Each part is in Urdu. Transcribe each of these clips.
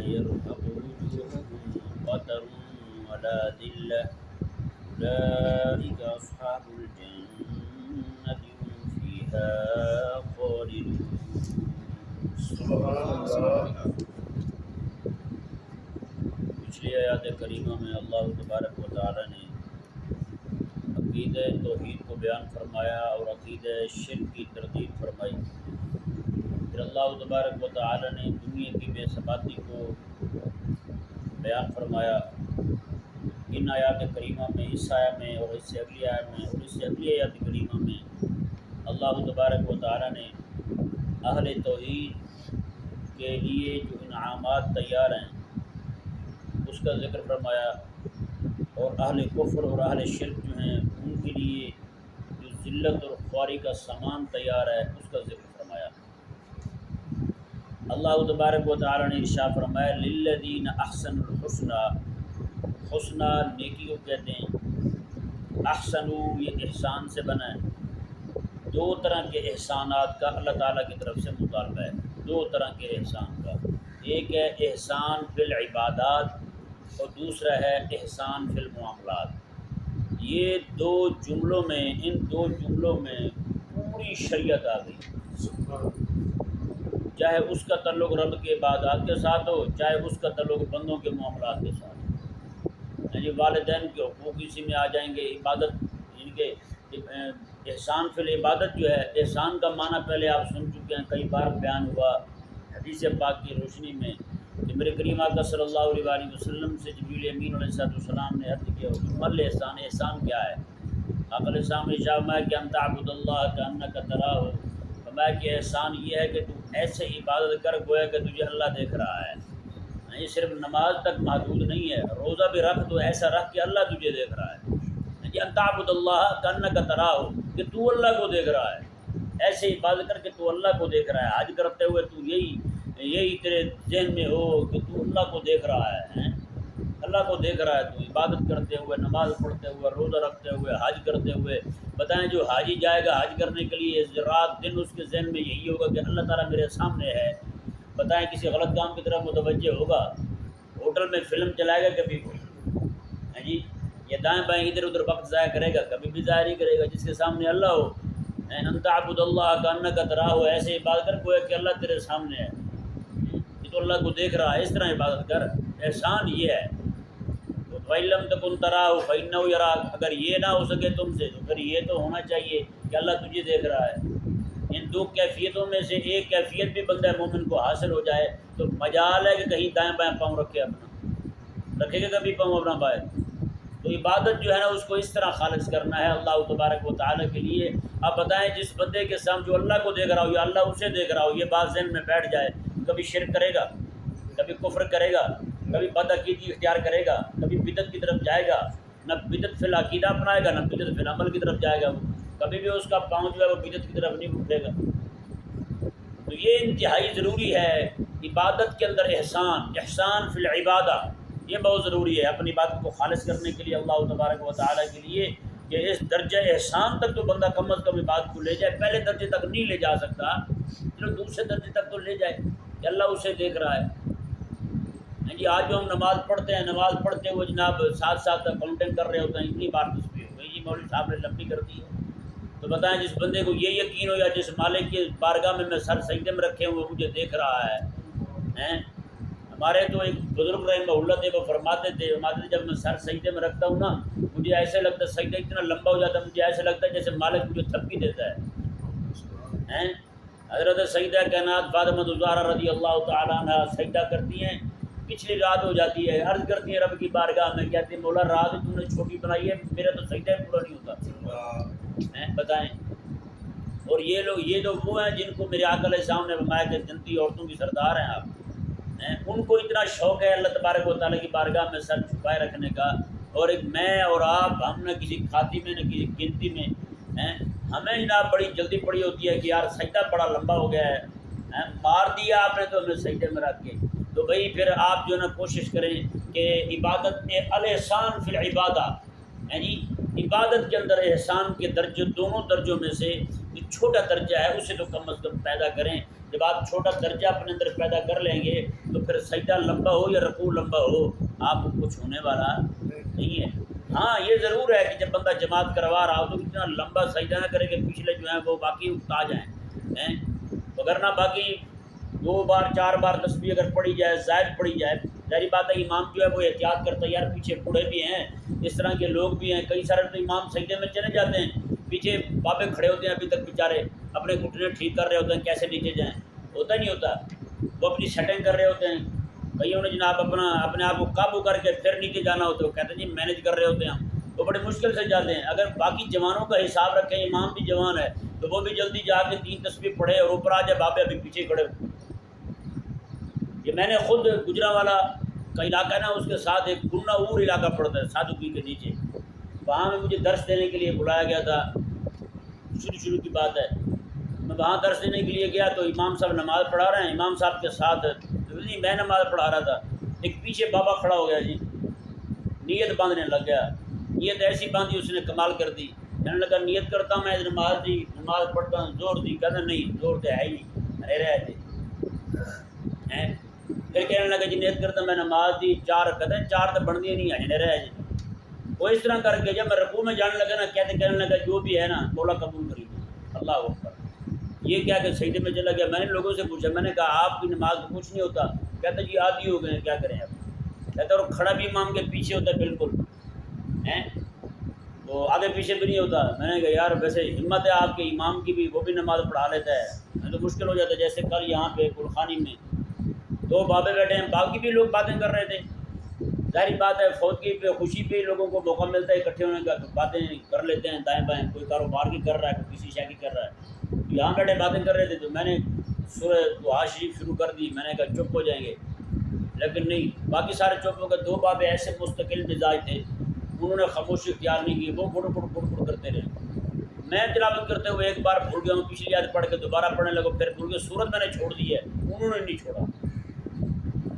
يرهق وجوههم قتر ولا ذلة أولئك أصحاب الجنة هم فيها خالدون. پچھلی آیات کریمہ میں اللہ تبارک و تعالی نے عقیدہ توحید کو بیان فرمایا اور عقیدہ شرک کی تردید فرمائی. پھر اللہ تبارک و تعالی نے دنیا کی بے ثباتی کو بیان فرمایا. ان آیات کریمہ میں اس آیت میں اور اس سے اگلی آیت میں اور اس سے اگلی آیات کریمہ میں اللہ تبارک و تعالی نے اہل توحید کے لیے جو انعامات تیار ہیں اس کا ذکر فرمایا، اور اہل کفر اور اہل شرک جو ہیں ان کے لیے جو ذلت اور خواری کا سامان تیار ہے اس کا ذکر فرمایا. اللہ تبارک و تعالی نے ارشاد فرمایا للذین احسنوا الحسنى، حسنہ نیکی کو کہتے ہیں. احسنوا یہ احسان سے بنا ہے. دو طرح کے احسانات کا اللہ تعالیٰ کی طرف سے مطالبہ ہے. دو طرح کے احسان کا، ایک ہے احسان فی العبادات اور دوسرا ہے احسان فی المعاملات. یہ دو جملوں میں، ان دو جملوں میں پوری شریعت آ گئی، چاہے اس کا تعلق رب کے عبادات کے ساتھ ہو، چاہے اس کا تعلق بندوں کے معاملات کے ساتھ ہو. یعنی والدین کے حقوق اسی میں آ جائیں گے. عبادت ان کے احسان فی العبادت جو ہے، احسان کا معنی پہلے آپ سن چکے ہیں، کئی بار بیان ہوا حدیث پاک کی روشنی میں کہ میرے کریم آقا صلی اللہ علیہ وآلہ وسلم سے جبریل امین علیہ السلام نے عرض کیا مل احسان، احسان کیا ہے؟ آقا علیہ السلام نے فرمایا کہ ان تعبد اللہ کأنک تراہ، فرمایا کہ احسان یہ ہے کہ تو ایسے عبادت کر گویا کہ تجھے اللہ دیکھ رہا ہے. یہ صرف نماز تک محدود نہیں ہے، روزہ بھی رکھ تو ایسا رکھ کہ اللہ تجھے دیکھ رہا ہے. ان تعبد اللہ کأنک تراہ کہ تو اللہ کو دیکھ رہا ہے، ایسے عبادت کر کے تو اللہ کو دیکھ رہا ہے. حج کرتے ہوئے تو یہی تیرے ذہن میں ہو کہ تو اللہ کو دیکھ رہا ہے، اللہ کو دیکھ رہا ہے. تو عبادت کرتے ہوئے، نماز پڑھتے ہوئے، روزہ رکھتے ہوئے، حج کرتے ہوئے، بتائیں جو حاجی جائے گا حج کرنے کے لیے رات دن اس کے ذہن میں یہی ہوگا کہ اللہ تعالیٰ میرے سامنے ہے. بتائیں کسی غلط کام کی طرف متوجہ ہوگا؟ ہوٹل میں فلم چلائے گا کبھی کوئی جی، یہ دائیں بائیں ادھر ادھر وقت ضائع کرے گا؟ کبھی بھی ضائع نہیں کرے گا. جس کے سامنے اللہ ہو، ان تعبد اللہ کأنک تراہ، ایسے عبادت کر گویا کہ اللہ تیرے سامنے ہے، تو اللہ کو دیکھ رہا ہے. اس طرح عبادت کر. احسان یہ ہے. وَإِن لَّمْ تَكُن تَرَاهُ فَإِنَّهُ يَرَاكَ، اگر یہ نہ ہو سکے تم سے تو پھر یہ تو ہونا چاہیے کہ اللہ تجھے دیکھ رہا ہے. ان دو کیفیتوں میں سے ایک کیفیت بھی بندہ مومن کو حاصل ہو جائے تو مجال ہے کہ کہیں دائیں بائیں پاؤں رکھے اپنا، رکھے گا کبھی پاؤں اپنا بائیں. تو عبادت جو ہے نا اس کو اس طرح خالص کرنا ہے اللہ تبارک و تعالیٰ کے لیے. آپ بتائیں جس بندے کے سامنے جو اللہ کو دیکھ رہا ہو یا اللہ اسے دیکھ رہا ہو، یہ بات ذہن میں بیٹھ جائے، کبھی شرک کرے گا، کبھی کفر کرے گا، کبھی بدعقیدگی اختیار کرے گا، کبھی بدعت کی طرف جائے گا. نہ بدعت فی العقیدہ اپنائے گا، نہ بدعت فی العمل کی طرف جائے گا. کبھی بھی اس کا پاؤں جو ہے وہ بدعت کی طرف نہیں اٹھے گا. تو یہ انتہائی ضروری ہے عبادت کے اندر احسان، احسان فی العبادہ، یہ بہت ضروری ہے اپنی عبادت کو خالص کرنے کے لیے اللہ تبارک و تعالیٰ کے لیے. کہ اس درجہ احسان تک تو بندہ کم از کم عبادت کو لے جائے. پہلے درجے تک نہیں لے جا سکتا، چلو دوسرے درجے تک تو لے جائے کہ اللہ اسے دیکھ رہا ہے. جی آج جو ہم نماز پڑھتے ہیں، نماز پڑھتے ہوئے جناب ساتھ ساتھ کاؤنٹنگ کر رہے ہوتے ہیں، اتنی بار تسبیح ہو گئی جی مولوی صاحب نے لمبی کر دی ہے. تو بتائیں جس بندے کو یہ یقین ہو یا جس مالک کی بارگاہ میں سر سجدے میں رکھے ہوئے مجھے دیکھ رہا ہے. ہمارے تو ایک بزرگ رحمہ اللہ تھے، وہ فرماتے تھے جب میں سر سجدے میں رکھتا ہوں نا مجھے ایسے لگتا ہے، سجدہ اتنا لمبا ہو جاتا ہے مجھے ایسے لگتا ہے جیسے مالک مجھے تھپکی دیتا ہے. حضرت سیدہ کائنات فاطمہ الزہرا رضی اللہ تعالیٰ عنہ سجدہ کرتی ہیں، پچھلی رات ہو جاتی ہے، عرض کرتی ہیں رب کی بارگاہ میں، کہتی ہیں مولا رات تم نے چھوٹی بنائی ہے، میرا تو سجدہ پورا نہیں ہوتا. بتائیں. اور یہ لوگ، یہ تو وہ ہیں جن کو میرے آقا علیہ السلام نے فرمایا کہ جنتی عورتوں کی سردار ہیں آپ. ان کو اتنا شوق ہے اللہ تبارک و تعالیٰ کی بارگاہ میں سر چھپائے رکھنے کا. اور ایک میں اور آپ، ہم نہ کسی کھاتی میں نہ کسی گنتی میں، ہمیں جناب بڑی جلدی پڑی ہوتی ہے کہ یار سجدہ بڑا لمبا ہو گیا ہے، مار دیا آپ نے تو ہمیں سجدے میں رکھ کے. تو بھائی پھر آپ جو ہے نا کوشش کریں کہ عبادت میں الاحسان فی العبادہ، جی عبادت کے اندر احسان کے درجے دونوں درجوں میں سے جو چھوٹا درجہ ہے اسے تو کم از کم پیدا کریں. جب آپ چھوٹا درجہ اپنے اندر پیدا کر لیں گے تو پھر سجدہ لمبا ہو یا رکوع لمبا ہو آپ کو کچھ ہونے والا نہیں ہے. ہاں یہ ضرور ہے کہ جب بندہ جماعت کروا رہا ہو تو اتنا لمبا سجدہ نہ کرے کہ پچھلے جو ہیں وہ باقی اکتا جائیں وغیرہ. باقی 2 بار 4 بار تسبیح اگر پڑھی جائے زائد پڑھی جائے ظاہری بات ہے امام جو ہے وہ احتیاط کرتا ہے یار پیچھے بوڑھے بھی ہیں اس طرح کے لوگ بھی ہیں. کئی سارے تو امام سجدے میں چلے جاتے ہیں پیچھے بابے کھڑے ہوتے ہیں ابھی تک بیچارے اپنے گھٹنے ٹھیک کر رہے ہوتے ہیں کیسے نیچے جائیں. ہوتا نہیں ہوتا وہ اپنی سیٹنگ کر رہے ہوتے ہیں. کئیوں نے جناب اپنے آپ کو قابو کر کے پھر نیچے جانا ہوتا ہے وہ کہتے ہیں جی مینیج کر رہے ہوتے ہیں ہم وہ بڑے مشکل سے جاتے ہیں. اگر باقی جوانوں کا حساب رکھیں امام بھی جوان ہے تو وہ بھی جلدی جا کے 3 تسبیح پڑھے اور اوپر آ جائے بابے ابھی پیچھے کھڑے. یہ میں نے خود گجرانوالا کا علاقہ ہے نا اس کے ساتھ ایک گنا اور علاقہ پڑتا ہے سادھوکی کے نیچے وہاں میں مجھے درس دینے کے لیے بلایا گیا تھا. شروع کی بات ہے میں وہاں درس دینے کے لیے گیا تو امام صاحب نماز پڑھا رہے ہیں. امام صاحب کے ساتھ نہیں میں نماز پڑھا رہا تھا ایک پیچھے بابا کھڑا ہو گیا جی نیت باندھنے لگ گیا. نیت ایسی باندھی اس نے کمال کر دی. کہنے لگا نیت کرتا ہوں میں نماز پڑھتا ہوں زور دی. کہنا نہیں زور تو ہے ہی نہیں رہے تھے. پھر کہنے لگا جی نیت کرتا میں نماز دی 4 کہتے ہیں 4 تو بن دی نہیں ہے نہیں رہے جی. وہ اس طرح کر کے جب میں رکوع میں جانے لگا نا کہنے لگا جو بھی ہے نا مولا قبول کری اللہ اکبر. یہ کیا کہ سجدے میں چلا گیا. میں نے لوگوں سے پوچھا میں نے کہا آپ کی نماز میں کچھ نہیں ہوتا. کہتے جی عادی ہو گئے ہیں کیا کریں اب. کہتے اور کھڑا بھی امام کے پیچھے ہوتا ہے بالکل تو آگے پیچھے بھی نہیں ہوتا. میں نے کہا یار ویسے ہمت ہے آپ کے امام کی بھی وہ بھی نماز پڑھا لیتا ہے. میں تو مشکل ہو جاتا ہے. جیسے کل یہاں پہ گلخانی میں 2 بابے بیٹھے ہیں باقی بھی لوگ باتیں کر رہے تھے. ظاہری بات ہے فوتگی پہ خوشی پہ لوگوں کو موقع ملتا ہے اکٹھے ہونے کا تو باتیں کر لیتے ہیں دائیں بائیں. کوئی کاروبار کی کر رہا ہے کوئی کسی شے کی کر رہا ہے. یہاں بیٹھے باتیں کر رہے تھے تو میں نے سورہ دعا شریف شروع کر دی. میں نے کہا چپ ہو جائیں گے لیکن نہیں باقی سارے چپ ہو گئے. 2 بابے ایسے مستقل مزاج تھے انہوں نے خاموشی اختیار نہیں کی. وہ گڑ کرتے رہے. میں تلاوت کرتے ہوئے ایک بار بھول گیا ہوں پچھلی آیت پڑھ کے دوبارہ پڑھنے لگا پھر بھول گیا. سورت میں نے چھوڑ دی ہے انہوں نے نہیں چھوڑا.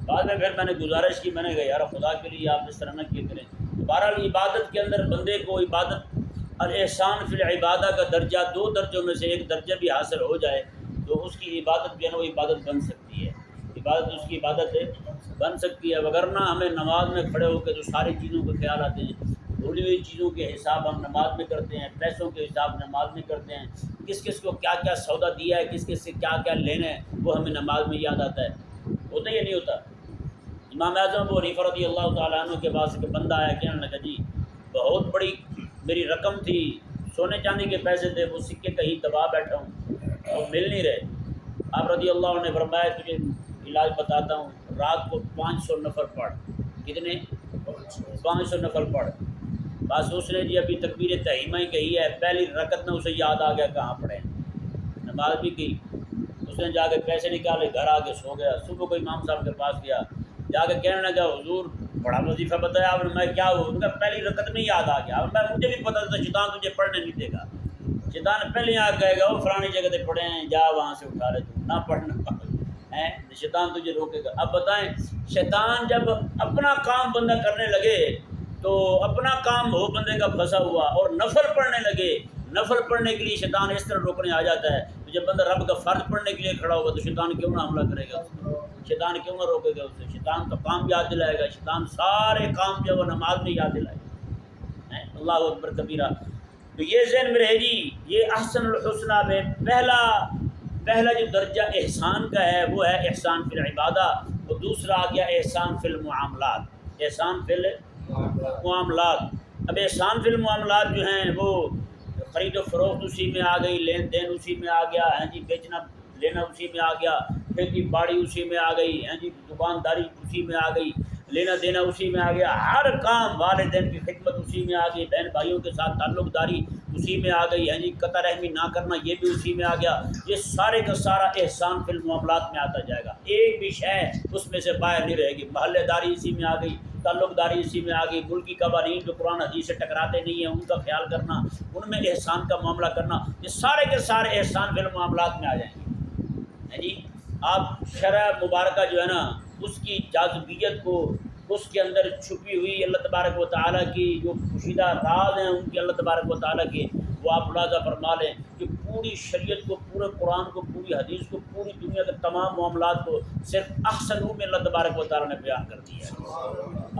بعد میں پھر میں نے گزارش کی میں نے کہا یار خدا کے لیے آپ اس طرح نہ کیے کریں. بہرحال عبادت کے اندر بندے کو عبادت الاحسان فی العبادہ کا درجہ 2 درجوں میں سے ایک درجہ بھی حاصل ہو جائے تو اس کی عبادت جو ہے نا وہ عبادت بن سکتی ہے. عبادت اس کی عبادت بن سکتی ہے. وگرنہ ہمیں نماز میں کھڑے ہو کے تو ساری چیزوں کے خیال آتے ہیں. بھولی ہوئی چیزوں کے حساب ہم نماز میں کرتے ہیں. پیسوں کے حساب نماز میں کرتے ہیں. کس کس کو کیا کیا سودا دیا ہے کس کس سے کیا کیا لینا ہے وہ ہمیں نماز میں یاد آتا ہے. ہوتا یا نہیں ہوتا. امام اعظم ابو حنیفہ رضی اللہ تعالیٰ عنہ کے پاس ایک بندہ آیا کہنے لگا جی بہت بڑی میری رقم تھی سونے چاندی کے پیسے تھے وہ سکے کہیں دبا بیٹھا ہوں وہ مل نہیں رہے. آپ رضی اللہ عنہ نے فرمایا تجھے علاج بتاتا ہوں. رات کو 500 نفل پڑھ. کتنے 500 نفل پڑھ. بس اس نے جی ابھی تکبیر تحریمہ ہی کہی ہے پہلی رکعت میں اسے یاد آ گیا کہاں پڑھے. نماز بھی کی اس نے جا کے پیسے نکالے گھر آ کے سو گیا. صبح کو امام صاحب کے پاس گیا جا کے کہنے لگا حضور بڑا وظیفہ بتایا آپ نے. میں کیا ہوں پہلی رکعت میں یاد آ گیا. مجھے بھی پتا تھا شیطان تجھے پڑھنے نہیں دے گا. شیطان پہلے آ کہے گا وہ فلانی جگہ سے پڑھے ہیں جا وہاں سے اٹھا لے تو نہ پڑھنا شیطان تجھے روکے گا. اب بتائیں شیطان جب اپنا کام بندہ کرنے لگے تو اپنا کام ہو بندے کا پھنسا ہوا اور نفل پڑھنے لگے. نفل پڑھنے کے لیے شیطان اس طرح روکنے آ جاتا ہے. تو جب بندہ رب کا فرض پڑھنے کے لیے کھڑا ہوگا تو شیطان کیوں نہ حملہ کرے گا. شیطان کیوں نہ روکے گا اسے. شیطان کا کام یاد دلائے گا. شیطان سارے کام جو وہ نماز میں یاد دلائے گا. اللہ اکبر کبیرہ. تو یہ ذہن میں رہے جی یہ احسن الحسنہ میں پہلا جو درجہ احسان کا ہے وہ ہے احسان فی العبادہ. اور دوسرا آ گیا احسان فی المعاملات. احسان فی المعاملات. اب احسان فی المعاملات جو ہیں وہ خرید و فروخت اسی میں آ گئی. لین دین اسی میں آ گیا ہے جی. بیچنا لینا اسی میں آ گیا. کھیتی باڑی اسی میں آ گئی ہے جی. دکانداری اسی میں آ گئی. لینا دینا اسی میں آ گیا. ہر کام والدین کی خدمت اسی میں آ گئی. بہن بھائیوں کے ساتھ تعلق داری اسی میں آ گئی ہے جی. قطع رحمی نہ کرنا یہ بھی اسی میں آ گیا. یہ سارے کا سارا احسان فی المعاملات میں آتا جائے گا. ایک بھی شے اس میں سے باہر نہیں رہے گی. محلے داری اسی میں آ گئی. تعلق داری اسی میں آ گئی. ملکی قوانین جو قرآن حدیث سے ٹکراتے نہیں ہیں ان کا خیال کرنا ان میں احسان کا معاملہ کرنا یہ سارے کے سارے احسان فی المعاملات میں آ جائیں گے. جی آپ شرع مبارکہ جو ہے نا اس کی جاذبیت کو اس کے اندر چھپی ہوئی اللہ تبارک و تعالیٰ کی جو پوشیدہ راز ہیں ان کے اللہ تبارک و تعالیٰ کے، وہ آپ ملاحظہ فرما لیں کہ پوری شریعت کو، پورے قرآن کو، پوری حدیث کو، پوری دنیا کے تمام معاملات کو صرف احسن میں اللہ تبارک و تعالیٰ نے بیان کر دیا ہے۔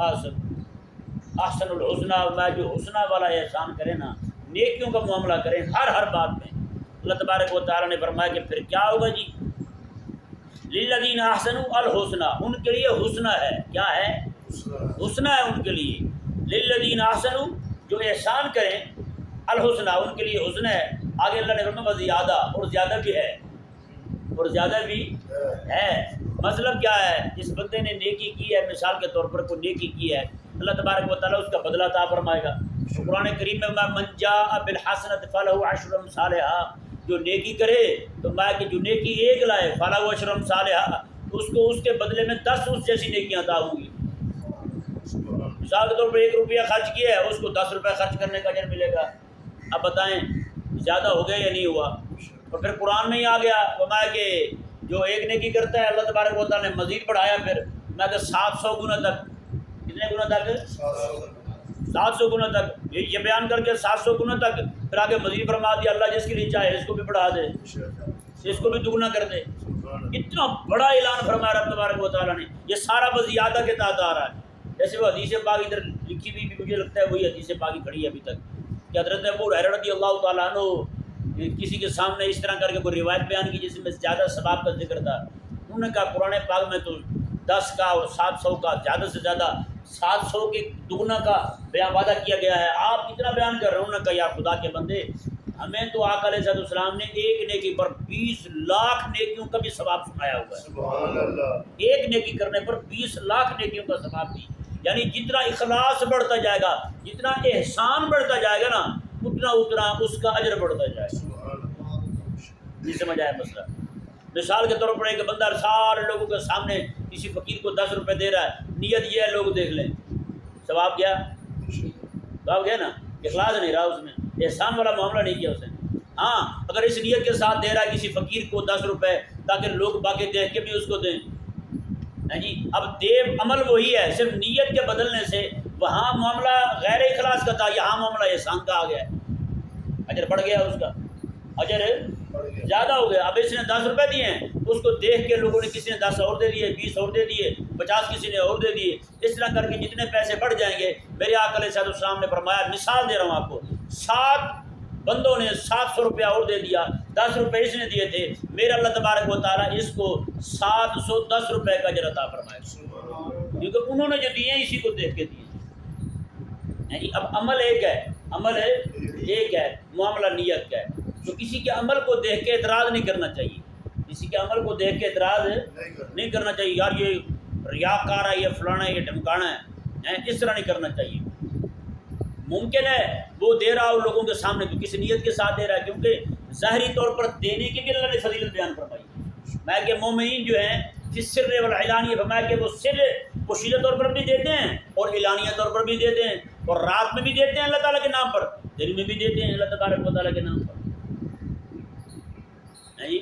احسن الحسنہ، میں جو حسنہ والا احسان کرے نا، نیکیوں کا معاملہ کریں ہر بات میں، اللہ تبارک و تعالیٰ نے فرمایا کہ پھر کیا ہوگا جی، للذین احسنوا الحسنہ، ان کے لیے حسنہ ہے، کیا ہے؟ حسنہ ہے ان کے لیے، للذین احسنوا، جو احسان کریں، الحسنہ، ان کے لیے حسنہ ہے۔ آگے اللہ نے فرمایا زیادہ، اور زیادہ بھی ہے، اور زیادہ بھی ہے۔ مطلب کیا ہے؟ اس بندے نے نیکی کی ہے، مثال کے طور پر کوئی نیکی کی ہے، اللہ تبارک و تعالیٰ اس کا بدلہ عطا فرمائے گا۔ قرآن کریم میں من جاء بالحسنۃ فلہ عشر امثالھا، جو نیکی کرے تو میں کہ جو نیکی ایک لائے فلہ عشر امثالھا، اس کو اس کے بدلے میں 10 اس جیسی نیکیاں عطا ہوں گی۔ مثال کے طور پر 1 روپیہ خرچ کیا ہے، اس کو 10 روپے خرچ کرنے کا اجر ملے گا۔ اب بتائیں زیادہ ہو گیا یا نہیں ہوا؟ اور پھر قرآن میں ہی آ گیا فرمایا کہ جو ایک نیکی کرتا ہے اللہ تبارک و تعالیٰ نے مزید بڑھایا، پھر میں کہ 700 گنا تک، کتنے گنا تک؟ 700 گنا تک، یہ بیان کر کے 700 گنا تک، پھر آگے مزید فرما دیا اللہ جس کے لیے چاہے اس کو بھی بڑھا دے، اس کو بھی دگنا کر دے۔ اتنا بڑا اعلان فرمایا رب تبارک و تعالیٰ نے، یہ سارا وزیادہ کے تحت آ رہا ہے۔ جیسے وہ حدیث پاک ادھر لکھی ہوئی بھی مجھے لگتا ہے وہی حدیث پاک کھڑی ہے ابھی تک، کہ حضرت ابو ہریرہ رضی اللہ تعالیٰ عنہ کسی کے سامنے اس طرح کر کے کوئی روایت بیان کی جس میں زیادہ ثواب کا ذکر تھا، انہوں نے کہا قرآن پاک میں تو 10 کا اور 700 کا، زیادہ سے زیادہ 700 کے دگنا کا بیان وعدہ کیا گیا ہے، آپ کتنا بیان کر رہے ہیں؟ انہوں نے کہا یا خدا کے بندے، ہمیں تو آقا علیہ السلام نے ایک نیکی پر 20 لاکھ نیکیوں کا بھی ثواب سنایا ہوا ہے۔ سبحان اللہ، ایک نیکی کرنے پر 20 لاکھ نیکیوں کا ثواب بھی، یعنی جتنا اخلاص بڑھتا جائے گا، جتنا احسان بڑھتا جائے گا نا، اتنا اس کا اجر بڑھتا جائے گا۔ نہیں سمجھ آیا مسئلہ؟ مثال کے طور پر ایک بندہ سارے لوگوں کے سامنے کسی فقیر کو 10 روپے دے رہا ہے، نیت یہ ہے لوگ دیکھ لیں، ثواب کیا؟ ثواب کیا نا؟ اخلاص نہیں رہا اس میں، احسان والا معاملہ نہیں کیا اس نے۔ ہاں اگر اس نیت کے ساتھ دے رہا ہے کسی فقیر کو 10 روپے تاکہ لوگ باقی دیکھ کے بھی اس کو دیں، جی اب عمل وہی ہے، صرف نیت کے بدلنے سے وہاں معاملہ غیر اخلاص کا تھا، یہاں معاملہ احسان کا آ گیا ہے، اجر بڑھ گیا، اس کا اجر زیادہ ہو گیا۔ اب اس نے 10 روپے دیے ہیں، اس کو دیکھ کے لوگوں نے کسی نے 10 اور دے دیے، 20 اور دے دیے، 50 کسی نے اور دے دیے، اس طرح کر کے جتنے پیسے بڑھ جائیں گے، میرے آقا علیہ السلام نے فرمایا، مثال دے رہا ہوں آپ کو، 7 بندوں نے 700 روپیہ اور دے دیا، 10 روپے اس نے دیے تھے، میرا اللہ تبارک و تعالیٰ اس کو 710 روپے کا اجر عطا فرمائے، کیونکہ انہوں نے جو دیے اسی کو دیکھ کے دیے۔ اب عمل ایک ہے، عمل ایک ہے، معاملہ نیت کا ہے، تو کسی کے عمل کو دیکھ کے اعتراض نہیں کرنا چاہیے، کسی کے عمل کو دیکھ کے اعتراض نہیں کرنا چاہیے، یار یہ ریاکار ہے، یہ فلانا ہے، یہ ڈھمکانا ہے، اس طرح نہیں کرنا چاہیے۔ ممکن ہے وہ دے رہا ہو لوگوں کے سامنے تو کسی نیت کے ساتھ دے رہا ہے، کیونکہ ظاہری طور پر دینے کی بھی اللہ نے فضیلت بیان فرمائی، میں کہ مومنین جو ہیں فی السر والعلانیہ، فرمایا کہ وہ سر پوشیدہ طور پر بھی دیتے ہیں اور اعلانیہ طور پر بھی دیتے ہیں، اور رات میں بھی دیتے ہیں اللہ تعالیٰ کے نام پر، دن میں بھی دیتے ہیں اللہ تبارک و تعالیٰ کے نام پر، نہیں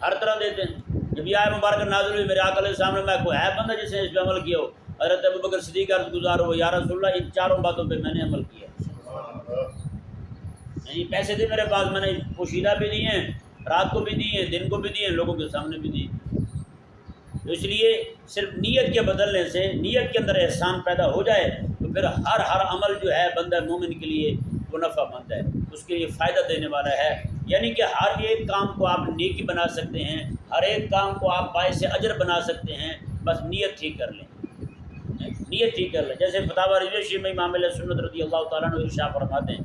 ہر طرح دیتے ہیں۔ جب یہ آیت مبارکہ نازل ہوئی، میرے آقا علیہ السلام نے، میں کوئی ہے بندہ جس نے اس پہ عمل کیا ہو؟ حضرت ابوبکر صدیق عرض گزار ہو، یا رسول اللہ ان 4 باتوں پہ میں نے عمل کیا، نہیں پیسے تھے میرے پاس، میں نے پوشیدہ بھی دیے ہیں، رات کو بھی دیے ہیں، دن کو بھی دیے ہیں، لوگوں کے سامنے بھی دیے۔ تو اس لیے صرف نیت کے بدلنے سے، نیت کے اندر احسان پیدا ہو جائے تو پھر ہر عمل جو ہے بندہ مومن کے لیے وہ نفع مند ہے، اس کے لیے فائدہ دینے والا ہے، یعنی کہ ہر ایک کام کو آپ نیکی بنا سکتے ہیں، ہر ایک کام کو آپ باعث اجر بنا سکتے ہیں، بس نیت ٹھیک کر لیں، نیت ٹھیک کر لیں۔ جیسے فتاوی رضویہ میں امام علیہ سنت رضی اللہ تعالیٰ عنہ ارشاد فرماتے ہیں،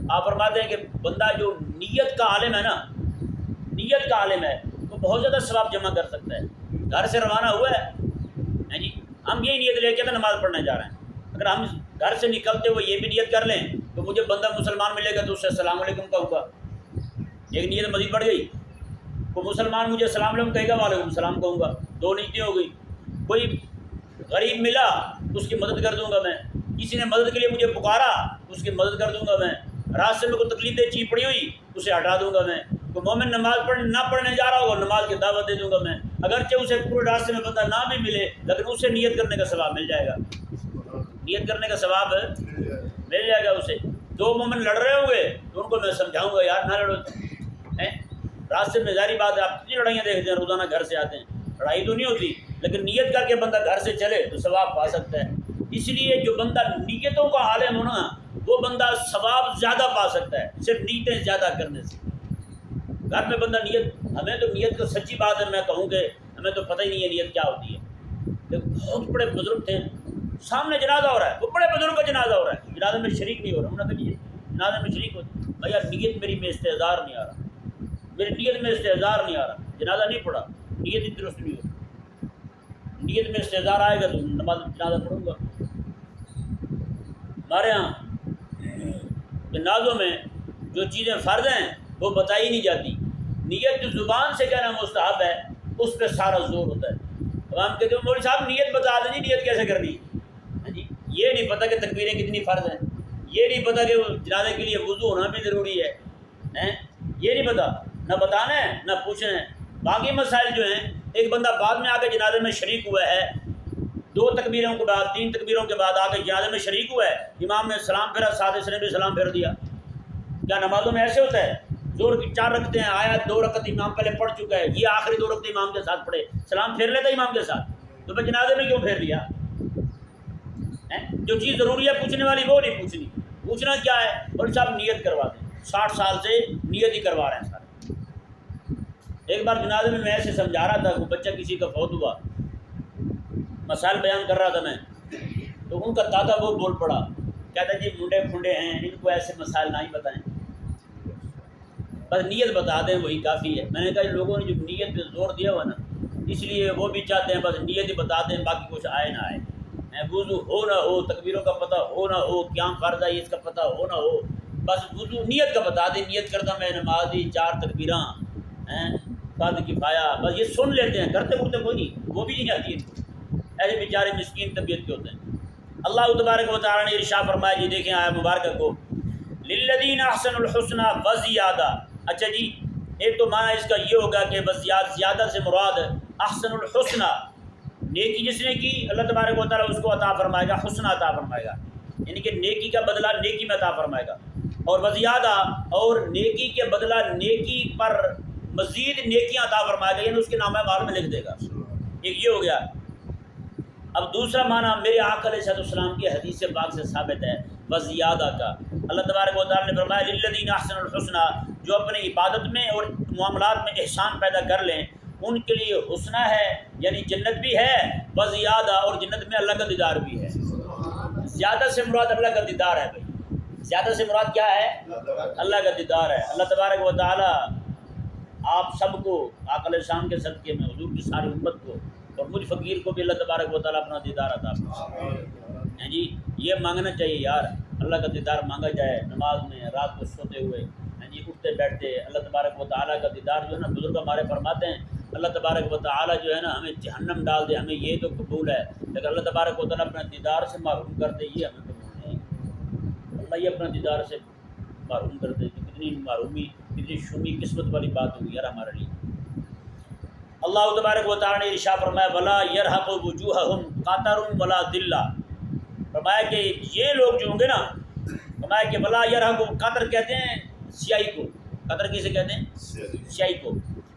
آپ فرماتے ہیں کہ بندہ جو نیت کا عالم ہے نا، نیت کا عالم ہے، وہ بہت زیادہ ثواب جمع کر سکتا ہے۔ گھر سے روانہ ہوا ہے جی، ہم یہی نیت لے کے نماز پڑھنے جا رہے ہیں، اگر ہم گھر سے نکلتے ہوئے یہ بھی نیت کر لیں تو مجھے بندہ مسلمان ملے گا تو اس سے السلام علیکم کہوں گا، ایک نیت مزید بڑھ گئی، کوئی مسلمان مجھے السلام علیکم کہے گا، وعلیکم السلام کہوں گا، 2 نیتیں ہو گئی۔ کوئی غریب ملا اس کی مدد کر دوں گا میں، کسی نے مدد کے لیے مجھے پکارا اس کی مدد کر دوں گا میں، راستے میں کوئی تکلیف دہ چیز پڑی ہوئی اسے ہٹا دوں گا میں، کوئی مومن نماز نہ پڑھنے جا رہا ہوگا نماز کی دعوت دے دوں گا میں، اگرچہ اسے پورے راستے میں بندہ نہ بھی ملے لیکن اسے نیت کرنے کا ثواب مل جائے گا، نیت کرنے کا ثواب مل جائے گا اسے۔ دو مومن لڑ رہے ہوں گے تو ان کو میں سمجھاؤں گا یار نہ لڑو، راستے میں ظاہری بات ہے آپ کتنی لڑائیاں دیکھتے ہیں روزانہ گھر سے آتے ہیں، لڑائی تو نہیں ہوتی لیکن نیت کر کے بندہ گھر سے چلے تو ثواب پا سکتا ہے۔ اس لیے جو بندہ نیتوں کا عالم ہونا وہ بندہ ثواب زیادہ پا سکتا ہے صرف نیتیں زیادہ کرنے سے۔ گھر میں بندہ نیت، ہمیں تو نیت کا سچی بات ہے میں کہوں کہ ہمیں تو پتہ ہی نہیں ہے نیت کیا ہوتی ہے، لیکن بہت بڑے بزرگ تھے، سامنے جنازہ ہو رہا ہے، وہ بڑے بزرگ کا جنازہ ہو رہا ہے، جنازے میں شریک نہیں ہو رہا، انہوں نے کہا جنازے میں شریک ہوتا بھائی یار نیت میری میں استحضار نہیں آ رہا، میری نیت میں استحضار نہیں آ رہا، جنازہ نہیں پڑھا، نیت ہی درست نہیں ہو، نیت میں استحضار آئے گا تو نماز جنازہ پڑھوں گا۔ ہمارے ہاں جنازوں میں جو چیزیں فرض ہیں وہ بتائی نہیں جاتی، نیت جو زبان سے کہنا مستحب ہے اس پہ سارا زور ہوتا ہے۔ اب ہم کہتے ہیں مولوی صاحب نیت بتا دیں جی نیت کیسے کرنی، جی یہ نہیں پتہ کہ تکبیریں کتنی فرض ہیں، یہ نہیں پتہ کہ جنازے کے لیے وضو ہونا بھی ضروری ہے، یہ نہیں پتہ، نہ بتانا ہے نہ پوچھنا ہے۔ باقی مسائل جو ہیں ایک بندہ بعد میں آ کے جنازے میں شریک ہوا ہے، 2 تکبیروں کے بعد 3 تکبیروں کے بعد آ کے جنازے میں شریک ہوا ہے، امام نے سلام پھیرا، ساتھ اس نے بھی سلام پھیر دیا۔ کیا نمازوں میں ایسے ہوتا ہے زور کی 4 رکعتیں آیا 2 رکعت امام پہلے پڑھ چکا ہے، یہ آخری 2 رکعت امام کے ساتھ پڑھے، سلام پھیر لیتا امام کے ساتھ، تو پھر جنازے میں کیوں پھیر لیا؟ جو چیز ضروری ہے پوچھنے والی وہ نہیں پوچھنی، پوچھنا کیا ہے اور صاحب نیت کروا دیں، 60 سال سے نیت ہی کروا رہے ہیں سارے۔ ایک بار جنازے میں ایسے سمجھا رہا تھا، وہ بچہ کسی کا فوت ہوا، مسائل بیان کر رہا تھا میں، تو ان کا دادا وہ بول پڑا، کہتا جی منڈے پھنڈے ہیں ان کو ایسے مسائل نہ ہی بتائیں، بس نیت بتا دیں وہی کافی ہے۔ میں نے کہا لوگوں نے جو نیت پہ زور دیا ہوا نا اس لیے وہ بھی چاہتے ہیں بس نیت ہی بتا دیں باقی کچھ آئے نہ آئے، وضو ہو نہ ہو، تکبیروں کا پتہ ہو نہ ہو، قیام فرض ہے اس کا پتہ ہو نہ ہو، بس وضو نیت کا بتا دیں، نیت کرتا میں نمازی 4 تکبیراں فرض کفایہ، بس یہ سن لیتے ہیں، کرتے اٹھتے کوئی نہیں، وہ بھی نہیں آتی ان کو، ایسے بیچارے مسکین طبیعت کے ہوتے ہیں۔ اللہ تبارک و تعالیٰ نے ارشاد فرمایا، جی دیکھیں آیت مبارکہ کو، للذین احسنوا الحسنی وزیادہ۔ اچھا جی ایک تو معنی اس کا یہ ہوگا کہ زیادہ سے مراد احسن الحسنہ، نیکی جس نے کی اللہ تبارک و تعالیٰ اس کو عطا فرمائے گا، حسنہ عطا فرمائے گا، یعنی کہ نیکی کا بدلہ نیکی میں عطا فرمائے گا، اور وزیادہ اور نیکی کے بدلہ نیکی پر مزید نیکیاں عطا فرمائے گا، یعنی اس کے نام اعمال میں لکھ دے گا۔ ایک یہ ہو گیا۔ اب دوسرا معنی میرے آقا علیہ السلام کی حدیث پاک سے ثابت ہے وزیادہ کا، اللہ تبارک و تعالیٰ نے فرمایا للذین احسنوا الحسنی، جو اپنی عبادت میں اور معاملات میں احسان پیدا کر لیں ان کے لیے حسنہ ہے، یعنی جنت بھی ہے، وزیادہ اور جنت میں اللہ کا دیدار بھی ہے۔ زیادہ سے مراد اللہ کا دیدار ہے بھائی، زیادہ سے مراد کیا ہے؟ اللہ کا دیدار ہے۔ اللہ تبارک و تعالیٰ آپ سب کو آقا علیہ السلام کے صدقے میں حضور کی ساری امت کو اور مجھ فقیر کو بھی اللہ تبارک و تعالیٰ اپنا دیدار عطا فرمائے۔ جی یہ مانگنا چاہیے یار، اللہ کا دیدار مانگا جائے نماز میں، رات کو سوتے ہوئے، جی اٹھتے بیٹھتے، اللہ تبارک و تعالیٰ کا دیدار جو ہے نا، بزرگ ہمارے فرماتے ہیں اللہ تبارک و تعالیٰ جو ہے نا ہمیں جہنم ڈال دے ہمیں یہ تو قبول ہے، لیکن اللہ تبارک و تعالیٰ اپنے دیدار سے محروم کر دے یہ ہمیں قبول نہیں، اللہ یہ اپنا دیدار سے محروم کر دے، کتنی محرومی کتنی شومی قسمت والی بات ہوگی یار ہمارے لیے۔ اللہ تبارک و تعالیٰ نے ارشاد فرمایا ولا یرحق وجوہہم قتر ولا ذلہ، فرمایا کہ یہ لوگ جو ہوں گے نا، فرمایا کہ ولا یرحق، قطر کہتے ہیں سیاہی کو، قطر کسے کہتے ہیں؟ سیاہی کو،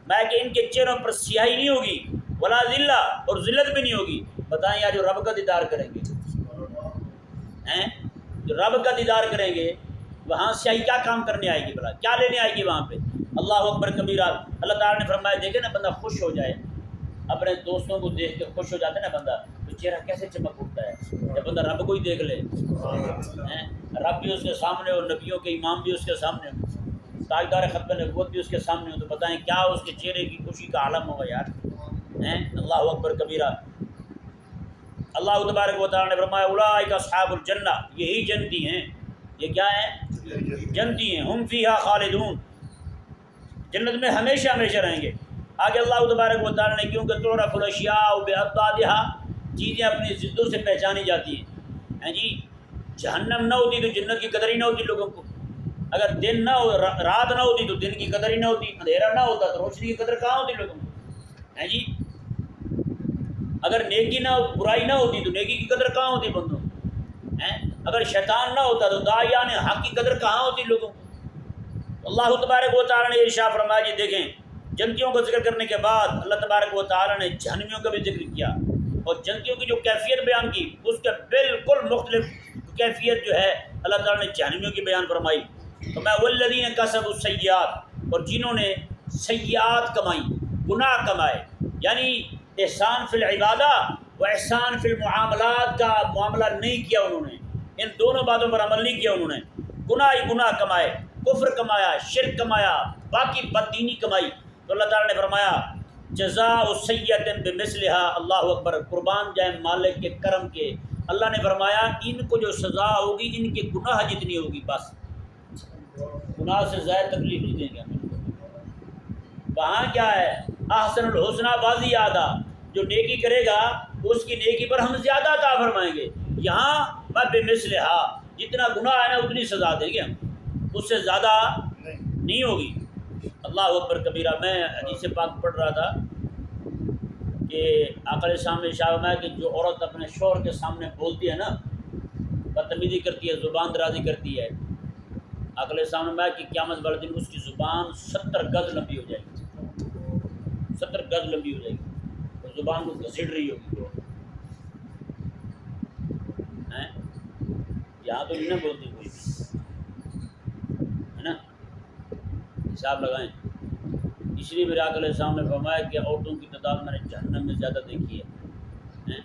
میں کہ ان کے چہروں پر سیاہی نہیں ہوگی، ولا ذلہ اور ذلت بھی نہیں ہوگی۔ بتائیں یار جو رب کا دیدار کریں گے، جو رب کا دیدار کریں گے وہاں سیاہی کیا کام کرنے آئے گی، بلا کیا لینے آئے گی وہاں پہ؟ اللہ اکبر کبیرہ۔ اللہ تعالیٰ نے فرمایا دیکھے نا بندہ خوش ہو جائے، اپنے دوستوں کو دیکھ کے خوش ہو جاتا ہے نا بندہ، تو چہرہ کیسے چمک اٹھتا ہے جب بندہ رب کو ہی دیکھ لے، رب بھی اس کے سامنے اور نبیوں کے امام بھی اس کے سامنے ہو، تاجدار ختم نبوت بھی اس کے سامنے ہو، تو بتائیں کیا اس کے چہرے کی خوشی کا عالم ہوگا یار۔ اللہ اکبر کبیرہ۔ اللہ تبارک و تعالیٰ نے فرمایا اولئک اصحاب الجنہ، یہی جنتی ہیں، یہ کیا ہے؟ جنتی ہیں، ہم فیہا خالدون، جنت میں ہمیشہ ہمیشہ رہیں گے۔ آگے اللہ تبارک و تعالیٰ نے کیونکہ تعرف الاشیاء باضدادها، چیزیں اپنی ضدوں سے پہچانی جاتی ہیں، جی جہنم نہ ہوتی تو جنت کی قدر ہی نہ ہوتی لوگوں کو، اگر دن نہ ہو رات نہ ہوتی تو دن کی قدر ہی نہ ہوتی، اندھیرا نہ ہوتا تو روشنی کی قدر کہاں ہوتی لوگوں کو، جی اگر نیکی نہ برائی نہ ہوتی تو نیکی کی قدر کہاں ہوتی بندوں ہیں؟ اگر شیطان نہ ہوتا تو داعیان حق کی قدر کہاں ہوتی لوگوں کو؟ اللہ تبارک و تعالیٰ نے ارشاد فرمایا جی دیکھیں جنتیوں کا ذکر کرنے کے بعد اللہ تبارک و تعالیٰ نے جہنمیوں کا بھی ذکر کیا اور جنتیوں کی جو کیفیت بیان کی اس کے بالکل مختلف کیفیت جو ہے اللہ تعالیٰ نے جہنمیوں کی بیان فرمائی. تو میں والذین کسبوا السیئات، اور جنہوں نے سیئات کمائی، گناہ کمائے، یعنی احسان فی العبادہ و احسان فی المعاملات کا معاملہ نہیں کیا انہوں نے، ان دونوں باتوں پر عمل نہیں کیا انہوں نے، گناہ ہی گناہ کمائے، کفر کمایا، شرک کمایا، باقی بددینی کمائی، تو اللہ تعالیٰ نے فرمایا جزاء سیئۃ بمثلھا. اللہ اکبر، قربان جائیں مالک کے کرم کے. اللہ نے فرمایا ان کو جو سزا ہوگی ان کے گناہ جتنی ہوگی، بس گناہ سے زائد تکلیف نہیں دیں گے ہمیں. وہاں کیا ہے احسن الحسنہ وزیادہ، جو نیکی کرے گا اس کی نیکی پر ہم زیادہ عطا فرمائیں گے. یہاں بمثلھا، جتنا گناہ ہے نا اتنی سزا دیں گے ہم، اس سے زیادہ نہیں ہوگی. اللہ اکبر کبیرہ. میں حدیث پاک پڑھ رہا تھا کہ آقا علیہ السلام نے ارشاد ہے کہ جو عورت اپنے شوہر کے سامنے بولتی ہے نا، بدتمیزی کرتی ہے، زبان درازی کرتی ہے، آقا علیہ السلام نے کہ قیامت والے دن اس کی زبان 70 گز لمبی ہو جائے گی، 70 گز لمبی ہو جائے گی، اور زبان کو گھسیٹ رہی ہوگی. یہاں تو نہیں نا بولتی کوئی ہے نا، حساب لگائیں. اس لیے میرے آقا علیہ السلام نے فرمایا کہ عورتوں کی تعداد میں نے جہنم میں زیادہ دیکھی ہے،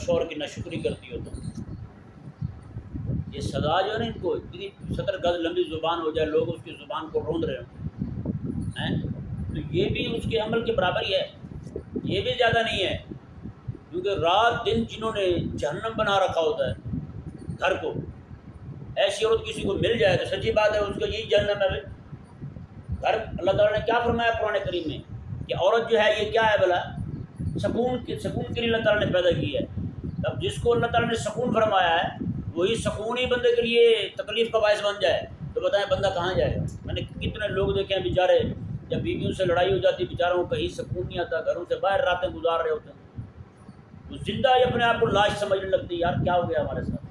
شوہر کی ناشکری کرتی ہو تو یہ سزا جو ہے نا ان کو، 70 گز لمبی زبان ہو جائے، لوگ اس کی زبان کو روند رہے ہوں، تو یہ بھی اس کے عمل کے برابر ہی ہے، یہ بھی زیادہ نہیں ہے. کیونکہ رات دن جنہوں نے جہنم بنا رکھا ہوتا ہے گھر کو، ایسی عورت کسی کو مل جائے تو سچی بات ہے اس کا یہی جہنم ہے گھر. اللہ تعالیٰ نے کیا فرمایا قرآن کریم میں کہ عورت جو ہے یہ کیا ہے بھلا، سکون کے لیے اللہ تعالیٰ نے پیدا کی ہے. اب جس کو اللہ تعالیٰ نے سکون فرمایا ہے وہی سکون ہی بندے کے لیے تکلیف کا باعث بن جائے تو بتائیں بندہ کہاں جائے گا. میں نے کتنے لوگ دیکھے ہیں بیچارے، جب بیویوں سے لڑائی ہو جاتی بیچاروں کو کہیں سکون نہیں آتا، گھروں سے باہر راتیں گزار رہے ہوتے ہیں، وہ زندہ ہی اپنے آپ کو لاش سمجھنے لگتی ہے، یار کیا ہو گیا ہمارے ساتھ.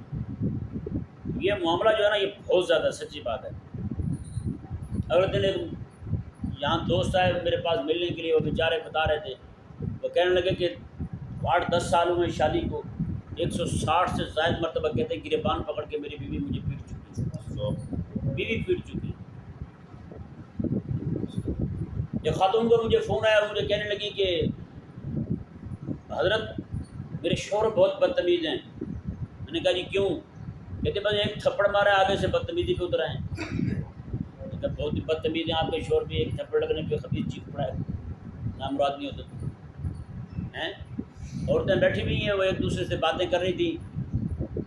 یہ معاملہ جو ہے نا یہ بہت زیادہ سچی بات ہے. اگلے دن ایک یہاں دوست آئے میرے پاس ملنے کے لیے، وہ بیچارے بتا رہے تھے، وہ کہنے لگے کہ 8-10 سالوں میں شادی کو 160 سے زائد مرتبہ کہتے ہیں گریبان پکڑ کے میری بیوی مجھے پیٹ چکی، بیوی پیٹ چکی. ایک خاتون کو مجھے فون آیا، مجھے کہنے لگی کہ حضرت میرے شوہر بہت بدتمیز ہیں. میں نے کہا جی کیوں؟ کہتے بس ایک تھپڑ مارا آگے سے بدتمیزی پہ اتر آئے. بہت ہی بدتمیز ہیں آپ کے شوہر بھی، ایک تھپڑ لگنے پہ خبیث چیخ پڑا ہے، نام مراد نہیں ہوتا ہیں. عورتیں بیٹھی ہوئی ہیں، وہ ایک دوسرے سے باتیں کر رہی تھی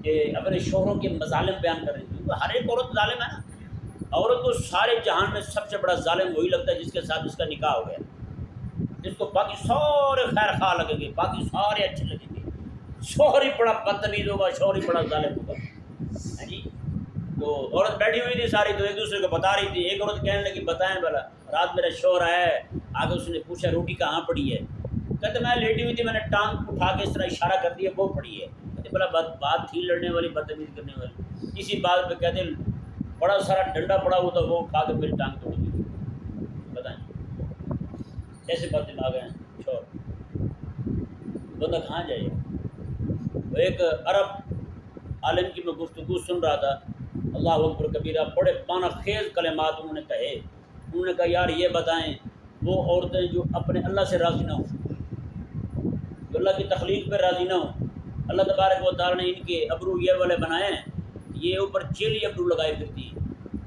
کہ اپنے شوہروں کے مظالم بیان کر رہی تھی. ہر ایک عورت ظالم ہے نا، عورت کو سارے جہان میں سب سے بڑا ظالم وہی لگتا ہے جس کے ساتھ اس کا نکاح ہو گیا. جس کو باقی سارے خیر خواہ لگیں گے، باقی سارے اچھے لگیں گے، شوہر ہی بڑا بدتمیز ہوگا، شوہر ہی بڑا ظالم ہوگا. جی تو عورت بیٹھی ہوئی تھی ساری، تو ایک دوسرے کو بتا رہی تھی. ایک عورت کہنے لگی بتائیں بھلا رات میرا شوہر آیا ہے، آگے اس نے پوچھا روٹی کہاں پڑی ہے، کہتے میں لیٹی ہوئی تھی، میں نے ٹانگ اٹھا کے اس طرح اشارہ کر دیا وہ پڑی ہے. کہتے بھلا بات تھی لڑنے والی، بدتمیز کرنے والی، اسی بات پہ کہتے بڑا سارا ڈنڈا پڑا ہوا تھا وہ کھا کے میری ٹانگ توڑ دی. بتائیں ایسے بات دماغ ہیں شوہر، بندہ کہاں جائے. وہ ایک عرب عالم کی میں گفتگو سن رہا تھا، اللہ اکبر کبیرہ، بڑے معنی خیز کلمات انہوں نے کہے. انہوں نے کہا یار یہ بتائیں وہ عورتیں جو اپنے اللہ سے راضی نہ ہوں، جو اللہ کی تخلیق پہ راضی نہ ہوں، اللہ تبارک و تعالیٰ نے ان کے ابرو یہ والے بنائے ہیں، یہ اوپر چیلی ابرو لگائے پھرتی ہیں،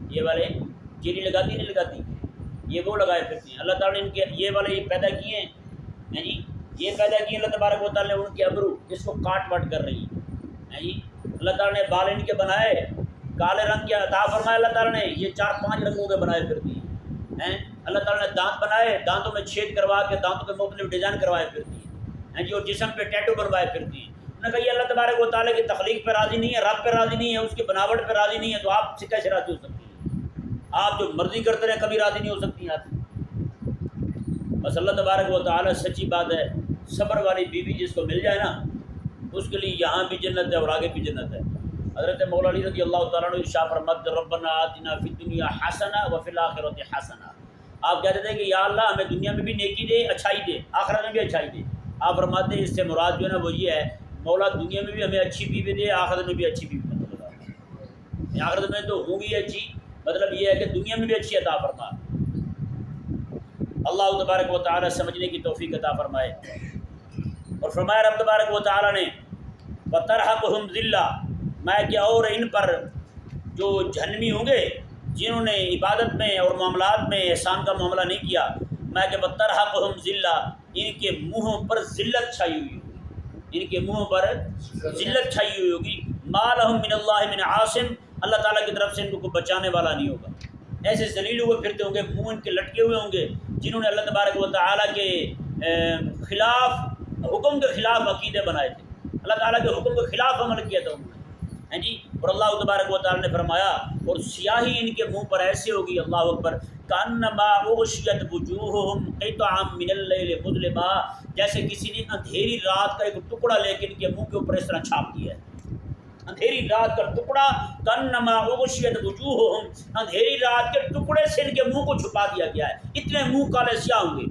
یہ والے چیلی لگاتی نہیں لگاتی، یہ وہ لگائے پھرتی ہیں. اللہ تعالیٰ نے ان کے یہ والے یہ پیدا کیے ہیں جی، یہ پیدا کیے اللہ تبارک و تعالیٰ نے ان کے ابرو اس کو کاٹ واٹ کر رہی ہیں جی. اللہ تعالیٰ نے بال ان کے بنائے کالے رنگ کے عطا فرمایا، اللہ تعالیٰ نے یہ 4-5 رنگوں کے بنائے پھرتی ہیں. اللہ تعالیٰ نے دانت بنائے، دانتوں میں چھید کروا کے دانتوں کے مختلف ڈیزائن کروائے پھرتی ہیں جی، اور جسم پہ ٹیٹو بنوائے پھرتی ہیں. انہوں نے کہا یہ اللہ تبارک و تعالیٰ کی تخلیق پہ راضی نہیں ہے، رب پہ راضی نہیں ہے، اس کی بناوٹ پہ راضی نہیں ہے، تو آپ سے کیسے راضی ہو سکتی ہیں؟ آپ جو مرضی کرتے رہیں کبھی راضی نہیں ہو سکتی ہیں آپ. بس اللہ تبارک و تعالیٰ سچی بات ہے، صبر والی بیوی جس کو مل جائے نا اس کے لیے یہاں بھی جنت ہے اور آگے بھی جنت ہے۔ حضرت مولا علی رضی اللہ تعالیٰ عنہ ارشاد فرماتے ربنا آتنا فی الدنیا حسنہ وفی الآخرۃ حسنہ، آپ کہتے تھے کہ یا اللہ ہمیں دنیا میں بھی نیکی دے، اچھائی دے، آخرت میں بھی اچھائی دے۔ آپ فرماتے ہیں اس سے مراد جو ہے نا وہ یہ ہے مولا دنیا میں بھی ہمیں اچھی بیوی دے، آخرت میں بھی اچھی بیوی مطلب ہے، آخرت میں تو ہوں گی اچھی، مطلب یہ ہے کہ دنیا میں بھی اچھی عطا فرما۔ اللہ تبارک و تعالیٰ سمجھنے کی توفیق عطا فرمائے۔ اور فرمایا رب تبارک و تعالیٰ نے وَتَرْحَقُهُمْ ذِلَّةٌ، میں کہ اور ان پر جو جہنمی ہوں گے جنہوں نے عبادت میں اور معاملات میں احسان کا معاملہ نہیں کیا، میں کہ وَتَرْحَقُهُمْ ذِلَّةٌ، ان کے منہوں پر ذلت چھائی ہوئی ہوگی، ان کے منہوں پر ذلت چھائی ہوئی ہوگی، مَا لَهُم مِّنَ اللَّهِ مِنْ عَاصِمٍ، اللہ تعالیٰ کی طرف سے ان کو کوئی بچانے والا نہیں ہوگا۔ ایسے ذلیل ہوئے پھرتے ہوں گے، منہ ان کے لٹکے ہوئے ہوں گے جنہوں نے اللہ تبارک و تعالیٰ کے خلاف، حکم کے خلاف عقیدے بنائے تھے، اللہ تعالیٰ کے حکم کے خلاف عمل کیا تھا انہوں نے، ہیں جی۔ اور اللہ تبارک و تعالیٰ نے فرمایا اور سیاہی ان کے منہ پر ایسے ہوگی، اللہ اکبر، کأنما اغشیت وجوہہم قطعا من اللیل مظلما، جیسے کسی نے اندھیری رات کا ایک ٹکڑا لے کے ان کے منہ کے اوپر اس طرح چھاپ دیا ہے، اندھیری رات کا ٹکڑا، کأنما اغشیت وجوہہم، اندھیری رات کے ٹکڑے سے ان کے منہ کو چھپا دیا گیا ہے، اتنے منہ کالے سیاہ ہوں گے۔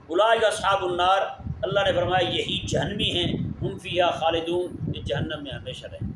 اولئک اصحاب النار، اللہ نے فرمایا یہی جہنمی ہیں، ہم فیہا خالدون، یہ جہنم میں ہمیشہ رہیں۔